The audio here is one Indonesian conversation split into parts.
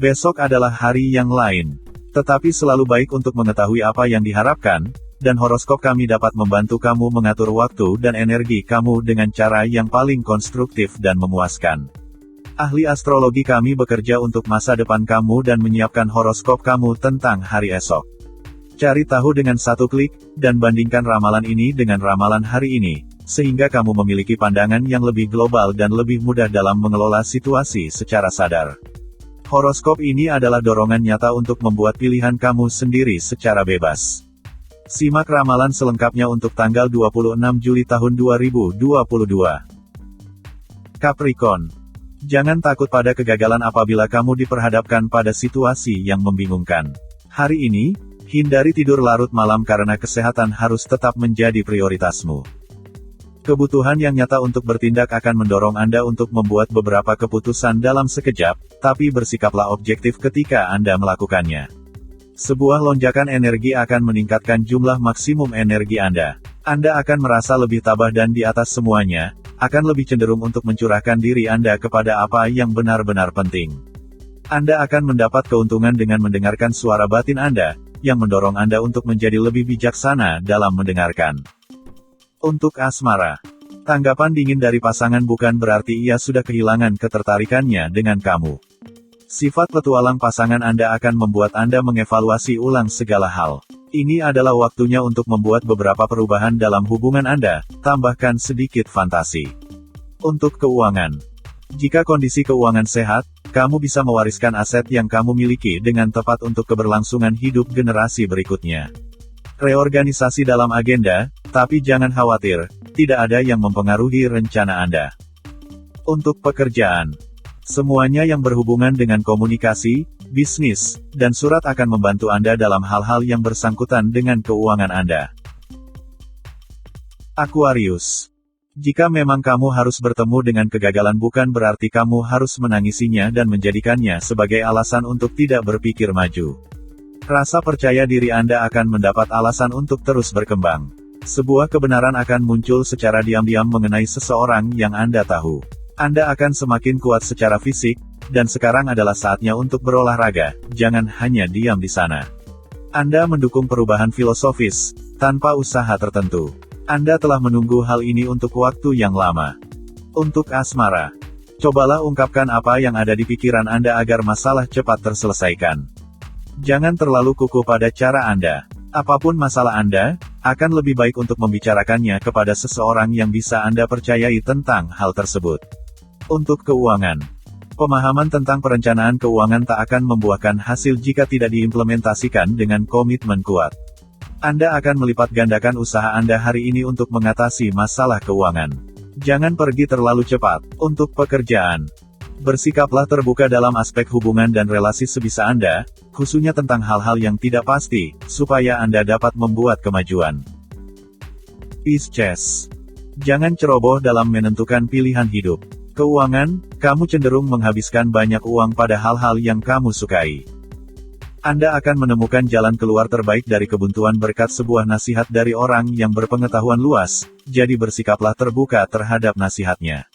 Besok adalah hari yang lain. Tetapi selalu baik untuk mengetahui apa yang diharapkan, dan horoskop kami dapat membantu kamu mengatur waktu dan energi kamu dengan cara yang paling konstruktif dan memuaskan. Ahli astrologi kami bekerja untuk masa depan kamu dan menyiapkan horoskop kamu tentang hari esok. Cari tahu dengan satu klik, dan bandingkan ramalan ini dengan ramalan hari ini, sehingga kamu memiliki pandangan yang lebih global dan lebih mudah dalam mengelola situasi secara sadar. Horoskop ini adalah dorongan nyata untuk membuat pilihan kamu sendiri secara bebas. Simak ramalan selengkapnya untuk tanggal 26 Juli tahun 2022. Capricorn. Jangan takut pada kegagalan apabila kamu diperhadapkan pada situasi yang membingungkan. Hari ini, hindari tidur larut malam karena kesehatan harus tetap menjadi prioritasmu. Kebutuhan yang nyata untuk bertindak akan mendorong Anda untuk membuat beberapa keputusan dalam sekejap, tapi bersikaplah objektif ketika Anda melakukannya. Sebuah lonjakan energi akan meningkatkan jumlah maksimum energi Anda. Anda akan merasa lebih tabah dan di atas semuanya, akan lebih cenderung untuk mencurahkan diri Anda kepada apa yang benar-benar penting. Anda akan mendapat keuntungan dengan mendengarkan suara batin Anda, yang mendorong Anda untuk menjadi lebih bijaksana dalam mendengarkan. Untuk asmara. Tanggapan dingin dari pasangan bukan berarti ia sudah kehilangan ketertarikannya dengan kamu. Sifat petualang pasangan Anda akan membuat Anda mengevaluasi ulang segala hal. Ini adalah waktunya untuk membuat beberapa perubahan dalam hubungan Anda, tambahkan sedikit fantasi. Untuk keuangan. Jika kondisi keuangan sehat, kamu bisa mewariskan aset yang kamu miliki dengan tepat untuk keberlangsungan hidup generasi berikutnya. Reorganisasi dalam agenda, tapi jangan khawatir, tidak ada yang mempengaruhi rencana Anda. Untuk pekerjaan. Semuanya yang berhubungan dengan komunikasi, bisnis, dan surat akan membantu Anda dalam hal-hal yang bersangkutan dengan keuangan Anda. Aquarius. Jika memang kamu harus bertemu dengan kegagalan bukan berarti kamu harus menangisinya dan menjadikannya sebagai alasan untuk tidak berpikir maju. Rasa percaya diri Anda akan mendapat alasan untuk terus berkembang. Sebuah kebenaran akan muncul secara diam-diam mengenai seseorang yang Anda tahu. Anda akan semakin kuat secara fisik, dan sekarang adalah saatnya untuk berolahraga, jangan hanya diam di sana. Anda mendukung perubahan filosofis, tanpa usaha tertentu. Anda telah menunggu hal ini untuk waktu yang lama. Untuk asmara. Cobalah ungkapkan apa yang ada di pikiran Anda agar masalah cepat terselesaikan. Jangan terlalu kukuh pada cara Anda. Apapun masalah Anda, akan lebih baik untuk membicarakannya kepada seseorang yang bisa Anda percayai tentang hal tersebut. Untuk keuangan. Pemahaman tentang perencanaan keuangan tak akan membuahkan hasil jika tidak diimplementasikan dengan komitmen kuat. Anda akan melipat gandakan usaha Anda hari ini untuk mengatasi masalah keuangan. Jangan pergi terlalu cepat. Untuk pekerjaan. Bersikaplah terbuka dalam aspek hubungan dan relasi sebisa Anda, khususnya tentang hal-hal yang tidak pasti, supaya Anda dapat membuat kemajuan. Pisces. Jangan ceroboh dalam menentukan pilihan hidup. Keuangan, kamu cenderung menghabiskan banyak uang pada hal-hal yang kamu sukai. Anda akan menemukan jalan keluar terbaik dari kebuntuan berkat sebuah nasihat dari orang yang berpengetahuan luas, jadi bersikaplah terbuka terhadap nasihatnya.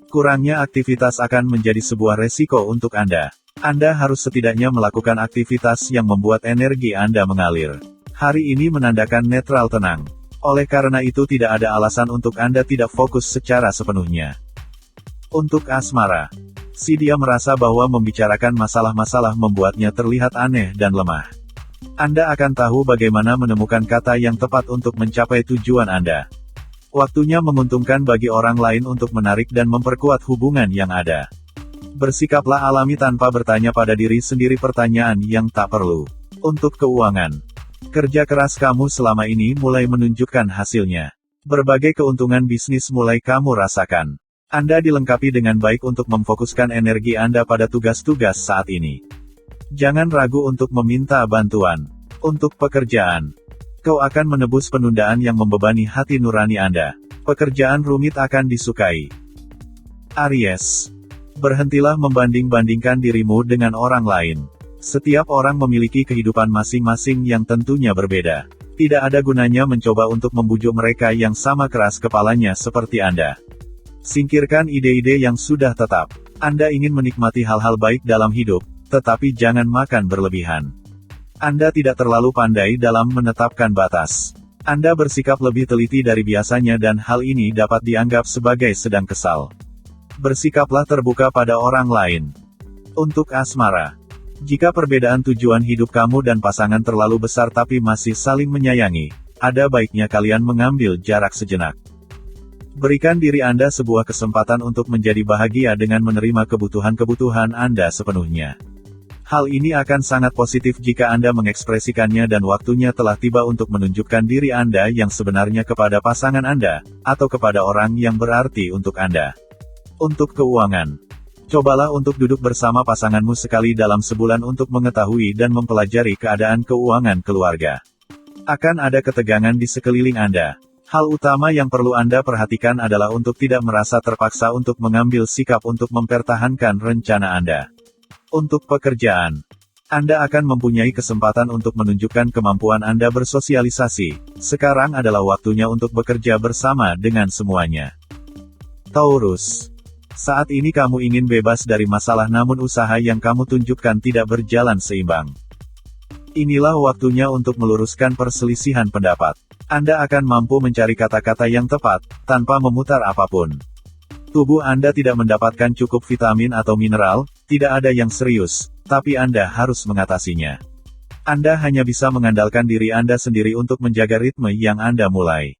Kurangnya aktivitas akan menjadi sebuah resiko untuk Anda. Anda harus setidaknya melakukan aktivitas yang membuat energi Anda mengalir. Hari ini menandakan netral tenang. Oleh karena itu tidak ada alasan untuk Anda tidak fokus secara sepenuhnya. Untuk asmara. Si dia merasa bahwa membicarakan masalah-masalah membuatnya terlihat aneh dan lemah. Anda akan tahu bagaimana menemukan kata yang tepat untuk mencapai tujuan Anda. Waktunya menguntungkan bagi orang lain untuk menarik dan memperkuat hubungan yang ada. Bersikaplah alami tanpa bertanya pada diri sendiri pertanyaan yang tak perlu. Untuk keuangan. Kerja keras kamu selama ini mulai menunjukkan hasilnya. Berbagai keuntungan bisnis mulai kamu rasakan. Anda dilengkapi dengan baik untuk memfokuskan energi Anda pada tugas-tugas saat ini. Jangan ragu untuk meminta bantuan. Untuk pekerjaan. Kau akan menebus penundaan yang membebani hati nurani Anda. Pekerjaan rumit akan disukai. Aries. Berhentilah membanding-bandingkan dirimu dengan orang lain. Setiap orang memiliki kehidupan masing-masing yang tentunya berbeda. Tidak ada gunanya mencoba untuk membujuk mereka yang sama keras kepalanya seperti Anda. Singkirkan ide-ide yang sudah tetap. Anda ingin menikmati hal-hal baik dalam hidup, tetapi jangan makan berlebihan. Anda tidak terlalu pandai dalam menetapkan batas. Anda bersikap lebih teliti dari biasanya dan hal ini dapat dianggap sebagai sedang kesal. Bersikaplah terbuka pada orang lain. Untuk asmara. Jika perbedaan tujuan hidup kamu dan pasangan terlalu besar tapi masih saling menyayangi, ada baiknya kalian mengambil jarak sejenak. Berikan diri Anda sebuah kesempatan untuk menjadi bahagia dengan menerima kebutuhan-kebutuhan Anda sepenuhnya. Hal ini akan sangat positif jika Anda mengekspresikannya dan waktunya telah tiba untuk menunjukkan diri Anda yang sebenarnya kepada pasangan Anda, atau kepada orang yang berarti untuk Anda. Untuk keuangan. Cobalah untuk duduk bersama pasanganmu sekali dalam sebulan untuk mengetahui dan mempelajari keadaan keuangan keluarga. Akan ada ketegangan di sekeliling Anda. Hal utama yang perlu Anda perhatikan adalah untuk tidak merasa terpaksa untuk mengambil sikap untuk mempertahankan rencana Anda. Untuk pekerjaan. Anda akan mempunyai kesempatan untuk menunjukkan kemampuan Anda bersosialisasi. Sekarang adalah waktunya untuk bekerja bersama dengan semuanya. Taurus. Saat ini kamu ingin bebas dari masalah namun usaha yang kamu tunjukkan tidak berjalan seimbang. Inilah waktunya untuk meluruskan perselisihan pendapat. Anda akan mampu mencari kata-kata yang tepat, tanpa memutar apapun. Tubuh Anda tidak mendapatkan cukup vitamin atau mineral, tidak ada yang serius, tapi Anda harus mengatasinya. Anda hanya bisa mengandalkan diri Anda sendiri untuk menjaga ritme yang Anda mulai.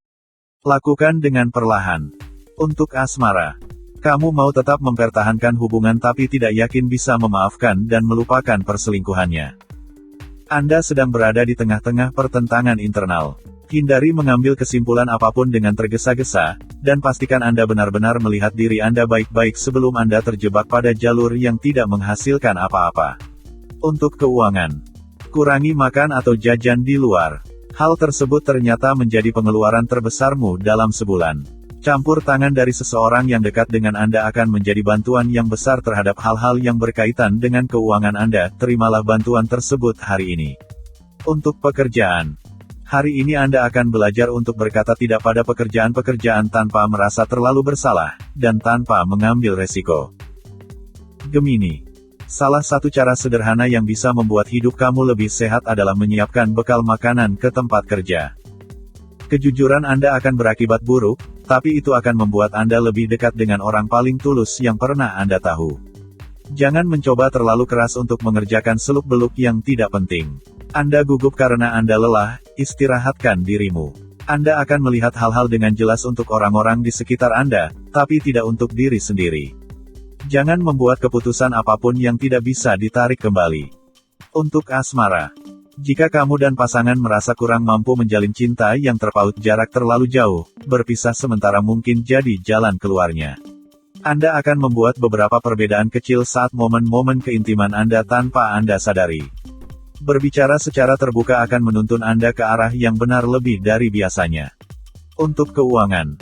Lakukan dengan perlahan. Untuk asmara. Kamu mau tetap mempertahankan hubungan tapi tidak yakin bisa memaafkan dan melupakan perselingkuhannya. Anda sedang berada di tengah-tengah pertentangan internal. Hindari mengambil kesimpulan apapun dengan tergesa-gesa, dan pastikan Anda benar-benar melihat diri Anda baik-baik sebelum Anda terjebak pada jalur yang tidak menghasilkan apa-apa. Untuk keuangan. Kurangi makan atau jajan di luar. Hal tersebut ternyata menjadi pengeluaran terbesarmu dalam sebulan. Campur tangan dari seseorang yang dekat dengan Anda akan menjadi bantuan yang besar terhadap hal-hal yang berkaitan dengan keuangan Anda. Terimalah bantuan tersebut hari ini. Untuk pekerjaan. Hari ini Anda akan belajar untuk berkata tidak pada pekerjaan-pekerjaan tanpa merasa terlalu bersalah, dan tanpa mengambil resiko. Gemini. Salah satu cara sederhana yang bisa membuat hidup kamu lebih sehat adalah menyiapkan bekal makanan ke tempat kerja. Kejujuran Anda akan berakibat buruk, tapi itu akan membuat Anda lebih dekat dengan orang paling tulus yang pernah Anda tahu. Jangan mencoba terlalu keras untuk mengerjakan seluk-beluk yang tidak penting. Anda gugup karena Anda lelah, istirahatkan dirimu. Anda akan melihat hal-hal dengan jelas untuk orang-orang di sekitar Anda, tapi tidak untuk diri sendiri. Jangan membuat keputusan apapun yang tidak bisa ditarik kembali. Untuk asmara. Jika kamu dan pasangan merasa kurang mampu menjalin cinta yang terpaut jarak terlalu jauh, berpisah sementara mungkin jadi jalan keluarnya. Anda akan membuat beberapa perbedaan kecil saat momen-momen keintiman Anda tanpa Anda sadari. Berbicara secara terbuka akan menuntun Anda ke arah yang benar lebih dari biasanya. Untuk keuangan.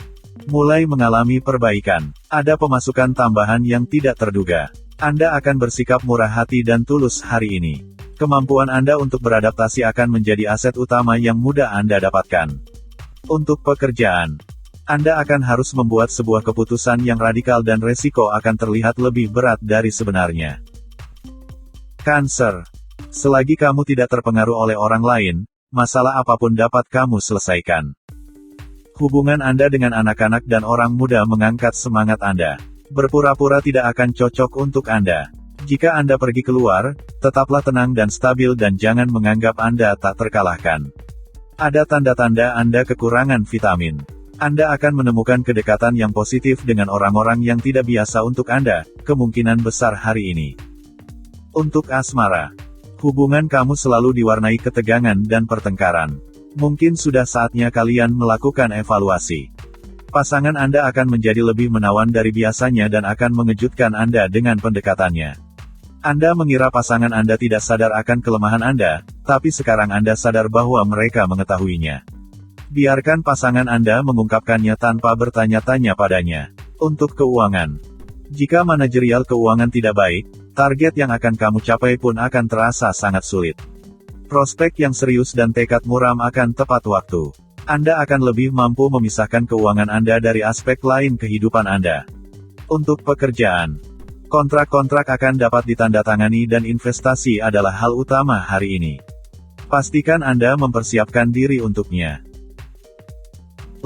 Mulai mengalami perbaikan. Ada pemasukan tambahan yang tidak terduga. Anda akan bersikap murah hati dan tulus hari ini. Kemampuan Anda untuk beradaptasi akan menjadi aset utama yang mudah Anda dapatkan. Untuk pekerjaan. Anda akan harus membuat sebuah keputusan yang radikal dan resiko akan terlihat lebih berat dari sebenarnya. Cancer. Selagi kamu tidak terpengaruh oleh orang lain, masalah apapun dapat kamu selesaikan. Hubungan Anda dengan anak-anak dan orang muda mengangkat semangat Anda. Berpura-pura tidak akan cocok untuk Anda. Jika Anda pergi keluar, tetaplah tenang dan stabil dan jangan menganggap Anda tak terkalahkan. Ada tanda-tanda Anda kekurangan vitamin. Anda akan menemukan kedekatan yang positif dengan orang-orang yang tidak biasa untuk Anda, kemungkinan besar hari ini. Untuk asmara. Hubungan kamu selalu diwarnai ketegangan dan pertengkaran. Mungkin sudah saatnya kalian melakukan evaluasi. Pasangan Anda akan menjadi lebih menawan dari biasanya dan akan mengejutkan Anda dengan pendekatannya. Anda mengira pasangan Anda tidak sadar akan kelemahan Anda, tapi sekarang Anda sadar bahwa mereka mengetahuinya. Biarkan pasangan Anda mengungkapkannya tanpa bertanya-tanya padanya. Untuk keuangan. Jika manajerial keuangan tidak baik, target yang akan kamu capai pun akan terasa sangat sulit. Prospek yang serius dan tekad muram akan tepat waktu. Anda akan lebih mampu memisahkan keuangan Anda dari aspek lain kehidupan Anda. Untuk pekerjaan. Kontrak-kontrak akan dapat ditandatangani dan investasi adalah hal utama hari ini. Pastikan Anda mempersiapkan diri untuknya.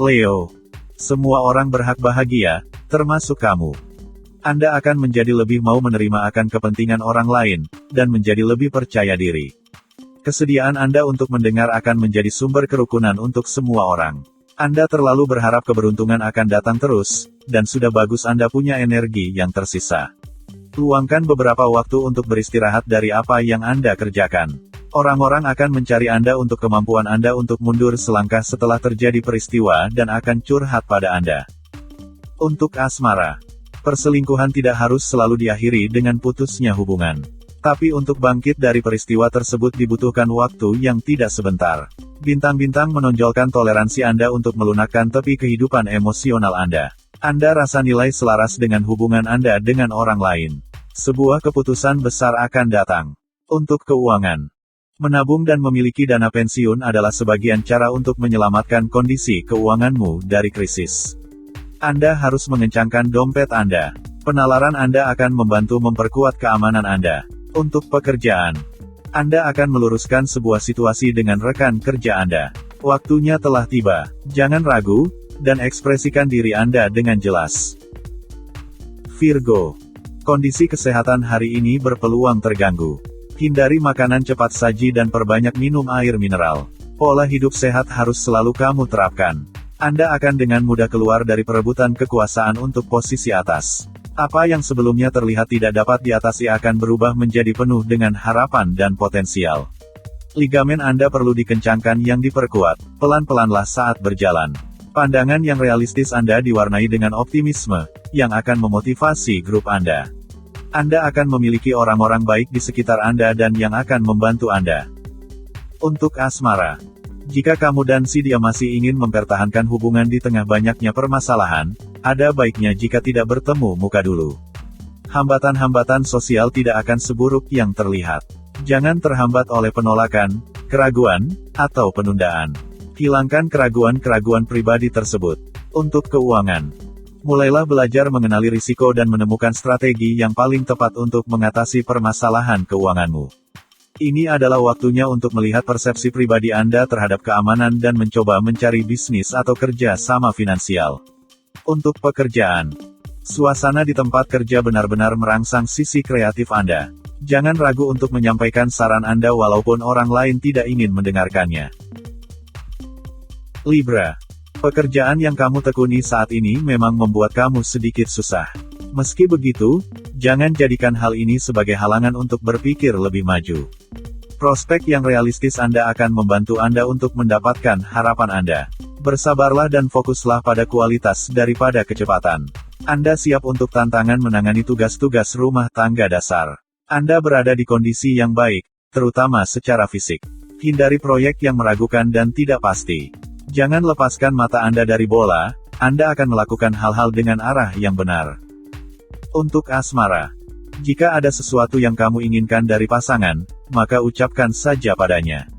Leo. Semua orang berhak bahagia, termasuk kamu. Anda akan menjadi lebih mau menerima akan kepentingan orang lain, dan menjadi lebih percaya diri. Kesediaan Anda untuk mendengar akan menjadi sumber kerukunan untuk semua orang. Anda terlalu berharap keberuntungan akan datang terus, dan sudah bagus Anda punya energi yang tersisa. Luangkan beberapa waktu untuk beristirahat dari apa yang Anda kerjakan. Orang-orang akan mencari Anda untuk kemampuan Anda untuk mundur selangkah setelah terjadi peristiwa dan akan curhat pada Anda. Untuk asmara, perselingkuhan tidak harus selalu diakhiri dengan putusnya hubungan. Tapi untuk bangkit dari peristiwa tersebut dibutuhkan waktu yang tidak sebentar. Bintang-bintang menonjolkan toleransi Anda untuk melunakkan tepi kehidupan emosional Anda. Anda rasa nilai selaras dengan hubungan Anda dengan orang lain. Sebuah keputusan besar akan datang. Untuk keuangan. Menabung dan memiliki dana pensiun adalah sebagian cara untuk menyelamatkan kondisi keuanganmu dari krisis. Anda harus mengencangkan dompet Anda. Penalaran Anda akan membantu memperkuat keamanan Anda. Untuk pekerjaan. Anda akan meluruskan sebuah situasi dengan rekan kerja Anda. Waktunya telah tiba. Jangan ragu, dan ekspresikan diri Anda dengan jelas. Virgo. Kondisi kesehatan hari ini berpeluang terganggu. Hindari makanan cepat saji dan perbanyak minum air mineral. Pola hidup sehat harus selalu kamu terapkan. Anda akan dengan mudah keluar dari perebutan kekuasaan untuk posisi atas. Apa yang sebelumnya terlihat tidak dapat diatasi akan berubah menjadi penuh dengan harapan dan potensial. Ligamen Anda perlu dikencangkan yang diperkuat, pelan-pelanlah saat berjalan. Pandangan yang realistis Anda diwarnai dengan optimisme, yang akan memotivasi grup Anda. Anda akan memiliki orang-orang baik di sekitar Anda dan yang akan membantu Anda. Untuk asmara. Jika kamu dan si dia masih ingin mempertahankan hubungan di tengah banyaknya permasalahan, ada baiknya jika tidak bertemu muka dulu. Hambatan-hambatan sosial tidak akan seburuk yang terlihat. Jangan terhambat oleh penolakan, keraguan, atau penundaan. Hilangkan keraguan-keraguan pribadi tersebut. Untuk keuangan. Mulailah belajar mengenali risiko dan menemukan strategi yang paling tepat untuk mengatasi permasalahan keuanganmu. Ini adalah waktunya untuk melihat persepsi pribadi Anda terhadap keamanan dan mencoba mencari bisnis atau kerja sama finansial. Untuk pekerjaan. Suasana di tempat kerja benar-benar merangsang sisi kreatif Anda. Jangan ragu untuk menyampaikan saran Anda walaupun orang lain tidak ingin mendengarkannya. Libra. Pekerjaan yang kamu tekuni saat ini memang membuat kamu sedikit susah. Meski begitu, jangan jadikan hal ini sebagai halangan untuk berpikir lebih maju. Prospek yang realistis Anda akan membantu Anda untuk mendapatkan harapan Anda. Bersabarlah dan fokuslah pada kualitas daripada kecepatan. Anda siap untuk tantangan menangani tugas-tugas rumah tangga dasar. Anda berada di kondisi yang baik, terutama secara fisik. Hindari proyek yang meragukan dan tidak pasti. Jangan lepaskan mata Anda dari bola, Anda akan melakukan hal-hal dengan arah yang benar. Untuk asmara. Jika ada sesuatu yang kamu inginkan dari pasangan, maka ucapkan saja padanya.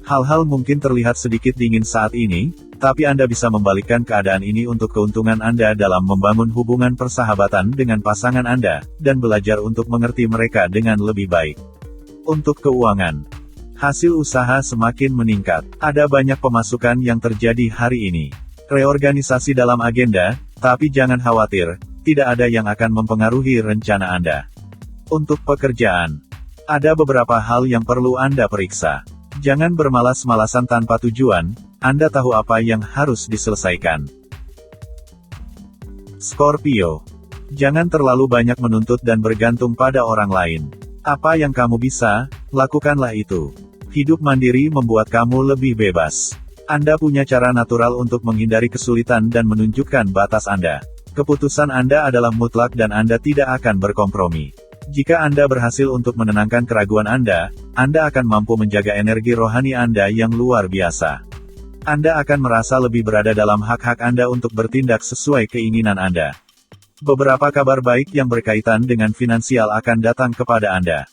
Hal-hal mungkin terlihat sedikit dingin saat ini, tapi Anda bisa membalikkan keadaan ini untuk keuntungan Anda dalam membangun hubungan persahabatan dengan pasangan Anda, dan belajar untuk mengerti mereka dengan lebih baik. Untuk keuangan. Hasil usaha semakin meningkat. Ada banyak pemasukan yang terjadi hari ini. Reorganisasi dalam agenda, tapi jangan khawatir, tidak ada yang akan mempengaruhi rencana Anda. Untuk pekerjaan. Ada beberapa hal yang perlu Anda periksa. Jangan bermalas-malasan tanpa tujuan, Anda tahu apa yang harus diselesaikan. Scorpio. Jangan terlalu banyak menuntut dan bergantung pada orang lain. Apa yang kamu bisa, lakukanlah itu. Hidup mandiri membuat kamu lebih bebas. Anda punya cara natural untuk menghindari kesulitan dan menunjukkan batas Anda. Keputusan Anda adalah mutlak dan Anda tidak akan berkompromi. Jika Anda berhasil untuk menenangkan keraguan Anda akan mampu menjaga energi rohani Anda yang luar biasa. Anda akan merasa lebih berada dalam hak-hak Anda untuk bertindak sesuai keinginan Anda. Beberapa kabar baik yang berkaitan dengan finansial akan datang kepada Anda.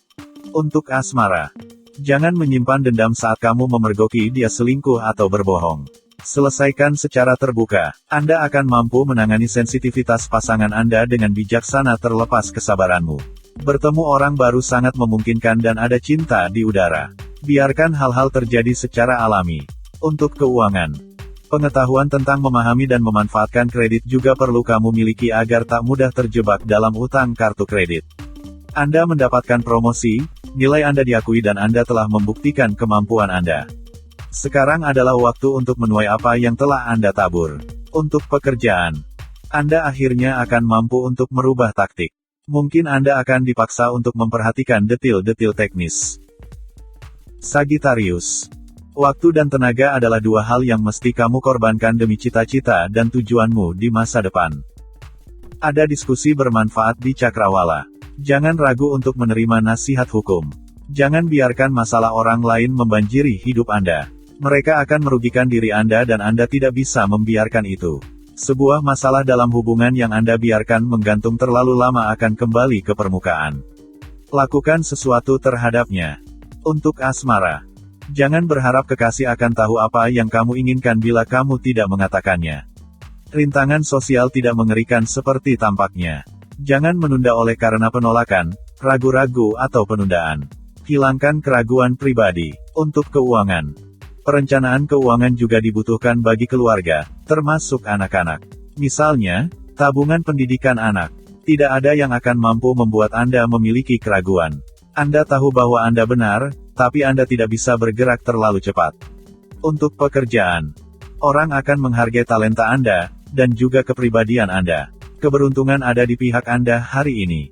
Untuk asmara. Jangan menyimpan dendam saat kamu memergoki dia selingkuh atau berbohong. Selesaikan secara terbuka. Anda akan mampu menangani sensitivitas pasangan Anda dengan bijaksana terlepas kesabaranmu. Bertemu orang baru sangat memungkinkan dan ada cinta di udara. Biarkan hal-hal terjadi secara alami. Untuk keuangan. Pengetahuan tentang memahami dan memanfaatkan kredit juga perlu kamu miliki agar tak mudah terjebak dalam utang kartu kredit. Anda mendapatkan promosi, nilai Anda diakui dan Anda telah membuktikan kemampuan Anda. Sekarang adalah waktu untuk menuai apa yang telah Anda tabur. Untuk pekerjaan, Anda akhirnya akan mampu untuk merubah taktik. Mungkin Anda akan dipaksa untuk memperhatikan detil-detil teknis. Sagittarius. Waktu dan tenaga adalah dua hal yang mesti kamu korbankan demi cita-cita dan tujuanmu di masa depan. Ada diskusi bermanfaat di Cakrawala. Jangan ragu untuk menerima nasihat hukum. Jangan biarkan masalah orang lain membanjiri hidup Anda. Mereka akan merugikan diri Anda dan Anda tidak bisa membiarkan itu. Sebuah masalah dalam hubungan yang Anda biarkan menggantung terlalu lama akan kembali ke permukaan. Lakukan sesuatu terhadapnya. Untuk asmara. Jangan berharap kekasih akan tahu apa yang kamu inginkan bila kamu tidak mengatakannya. Rintangan sosial tidak mengerikan seperti tampaknya. Jangan menunda oleh karena penolakan, ragu-ragu atau penundaan. Hilangkan keraguan pribadi. Untuk keuangan. Perencanaan keuangan juga dibutuhkan bagi keluarga, termasuk anak-anak. Misalnya, tabungan pendidikan anak. Tidak ada yang akan mampu membuat Anda memiliki keraguan. Anda tahu bahwa Anda benar, tapi Anda tidak bisa bergerak terlalu cepat. Untuk pekerjaan. Orang akan menghargai talenta Anda, dan juga kepribadian Anda. Keberuntungan ada di pihak Anda hari ini.